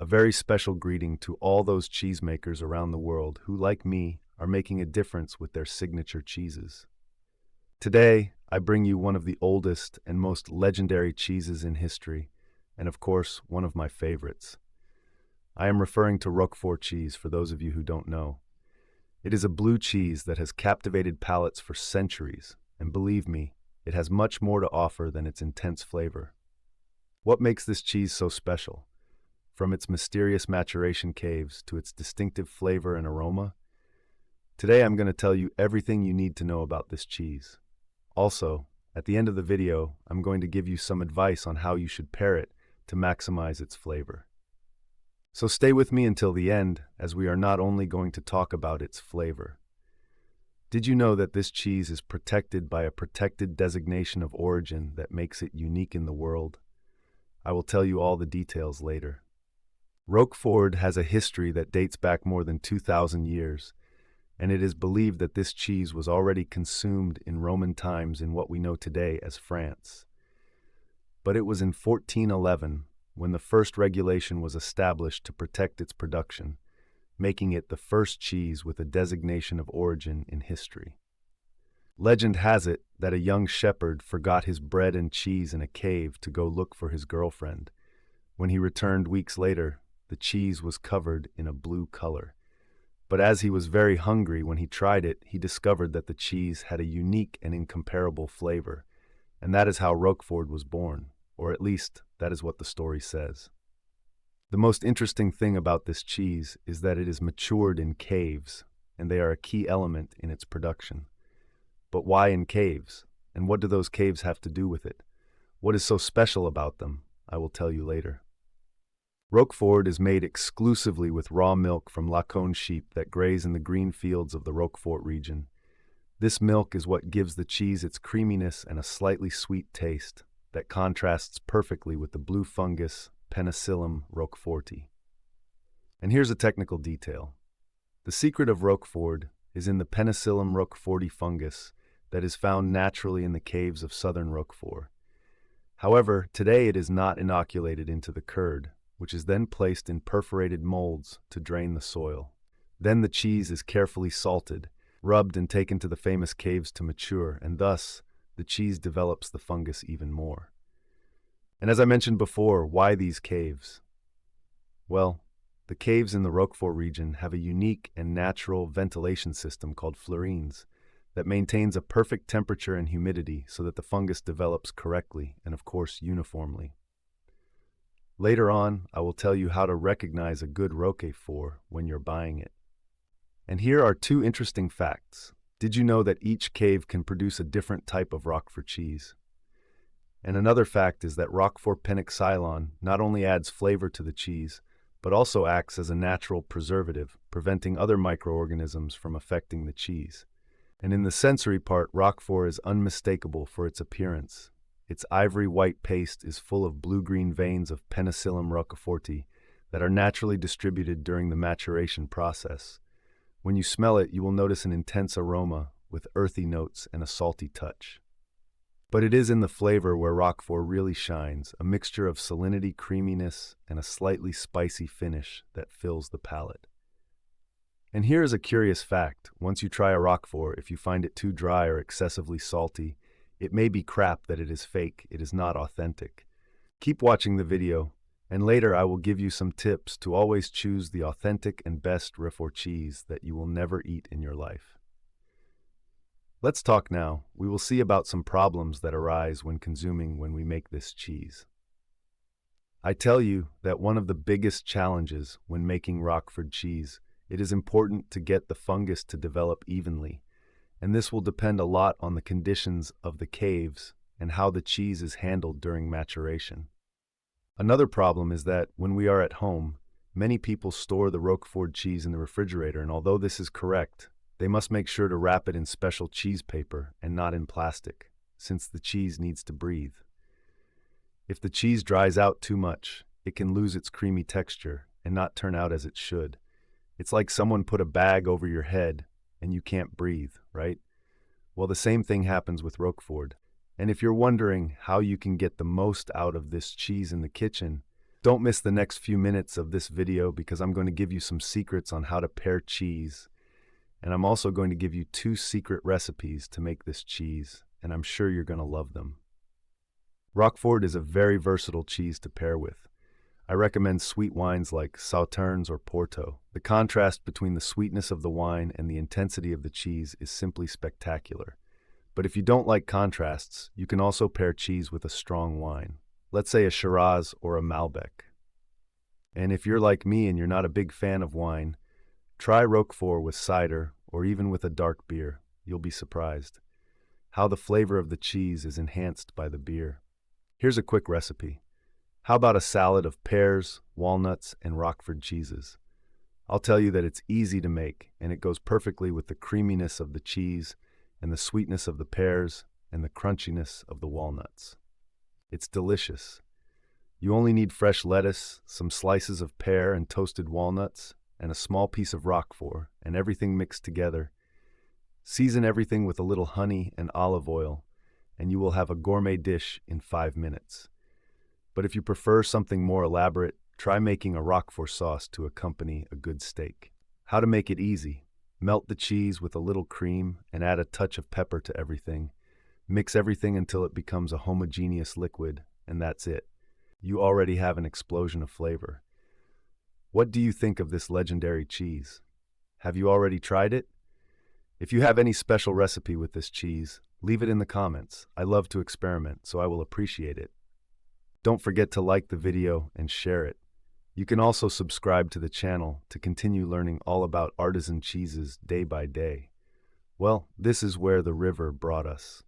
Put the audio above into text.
A very special greeting to all those cheesemakers around the world who, like me, are making a difference with their signature cheeses. Today, I bring you one of the oldest and most legendary cheeses in history, and of course, one of my favorites. I am referring to Roquefort cheese for those of you who don't know. It is a blue cheese that has captivated palates for centuries, and believe me, it has much more to offer than its intense flavor. What makes this cheese so special? From its mysterious maturation caves to its distinctive flavor and aroma? Today I'm going to tell you everything you need to know about this cheese. Also, at the end of the video, I'm going to give you some advice on how you should pair it to maximize its flavor. So stay with me until the end, as we are not only going to talk about its flavor. Did you know that this cheese is protected by a protected designation of origin that makes it unique in the world? I will tell you all the details later. Roquefort has a history that dates back more than 2,000 years, and it is believed that this cheese was already consumed in Roman times in what we know today as France. But it was in 1411 when the first regulation was established to protect its production, making it the first cheese with a designation of origin in history. Legend has it that a young shepherd forgot his bread and cheese in a cave to go look for his girlfriend. When he returned weeks later, the cheese was covered in a blue color. But as he was very hungry when he tried it, he discovered that the cheese had a unique and incomparable flavor. And that is how Roquefort was born, or at least that is what the story says. The most interesting thing about this cheese is that it is matured in caves, and they are a key element in its production. But why in caves? And what do those caves have to do with it? What is so special about them? I will tell you later. Roquefort is made exclusively with raw milk from Lacon sheep that graze in the green fields of the Roquefort region. This milk is what gives the cheese its creaminess and a slightly sweet taste that contrasts perfectly with the blue fungus Penicillium roqueforti. And here's a technical detail. The secret of Roquefort is in the Penicillium roqueforti fungus that is found naturally in the caves of southern Roquefort. However, today it is not inoculated into the curd, which is then placed in perforated molds to drain the soil. Then the cheese is carefully salted, rubbed and taken to the famous caves to mature, and thus the cheese develops the fungus even more. And as I mentioned before, why these caves? Well, the caves in the Roquefort region have a unique and natural ventilation system called florines that maintains a perfect temperature and humidity so that the fungus develops correctly and, of course, uniformly. Later on, I will tell you how to recognize a good Roquefort when you're buying it. And here are two interesting facts. Did you know that each cave can produce a different type of Roquefort cheese? And another fact is that Roquefort penicillin not only adds flavor to the cheese, but also acts as a natural preservative, preventing other microorganisms from affecting the cheese. And in the sensory part, Roquefort is unmistakable for its appearance. Its ivory white paste is full of blue-green veins of Penicillium roqueforti that are naturally distributed during the maturation process. When you smell it, you will notice an intense aroma with earthy notes and a salty touch. But it is in the flavor where Roquefort really shines, a mixture of salinity, creaminess, and a slightly spicy finish that fills the palate. And here is a curious fact. Once you try a Roquefort, if you find it too dry or excessively salty, it may be crap that it is fake, it is not authentic. Keep watching the video, and later I will give you some tips to always choose the authentic and best Roquefort cheese that you will never eat in your life. Let's talk now. We will see about some problems that arise when consuming when we make this cheese. I tell you that one of the biggest challenges when making Roquefort cheese, it is important to get the fungus to develop evenly, and this will depend a lot on the conditions of the caves and how the cheese is handled during maturation. Another problem is that when we are at home, many people store the Roquefort cheese in the refrigerator, and although this is correct, they must make sure to wrap it in special cheese paper and not in plastic, since the cheese needs to breathe. If the cheese dries out too much, it can lose its creamy texture and not turn out as it should. It's like someone put a bag over your head and you can't breathe, right? Well, the same thing happens with Roquefort. And if you're wondering how you can get the most out of this cheese in the kitchen, Don't miss the next few minutes of this video because I'm going to give you some secrets on how to pair cheese. And I'm also going to give you 2 secret recipes to make this cheese, and I'm sure you're going to love them. Roquefort is a very versatile cheese to pair with. I recommend sweet wines like Sauternes or Porto. The contrast between the sweetness of the wine and the intensity of the cheese is simply spectacular. But if you don't like contrasts, you can also pair cheese with a strong wine. Let's say a Shiraz or a Malbec. And if you're like me and you're not a big fan of wine, try Roquefort with cider or even with a dark beer. You'll be surprised how the flavor of the cheese is enhanced by the beer. Here's a quick recipe. How about a salad of pears, walnuts, and Roquefort cheeses? I'll tell you that it's easy to make, and it goes perfectly with the creaminess of the cheese and the sweetness of the pears and the crunchiness of the walnuts. It's delicious. You only need fresh lettuce, some slices of pear and toasted walnuts, and a small piece of Roquefort, and everything mixed together. Season everything with a little honey and olive oil, and you will have a gourmet dish in 5 minutes. But if you prefer something more elaborate, try making a Roquefort sauce to accompany a good steak. How to make it easy. Melt the cheese with a little cream and add a touch of pepper to everything. Mix everything until it becomes a homogeneous liquid, and that's it. You already have an explosion of flavor. What do you think of this legendary cheese? Have you already tried it? If you have any special recipe with this cheese, leave it in the comments. I love to experiment, so I will appreciate it. Don't forget to like the video and share it. You can also subscribe to the channel to continue learning all about artisan cheeses day by day. Well, this is where the river brought us.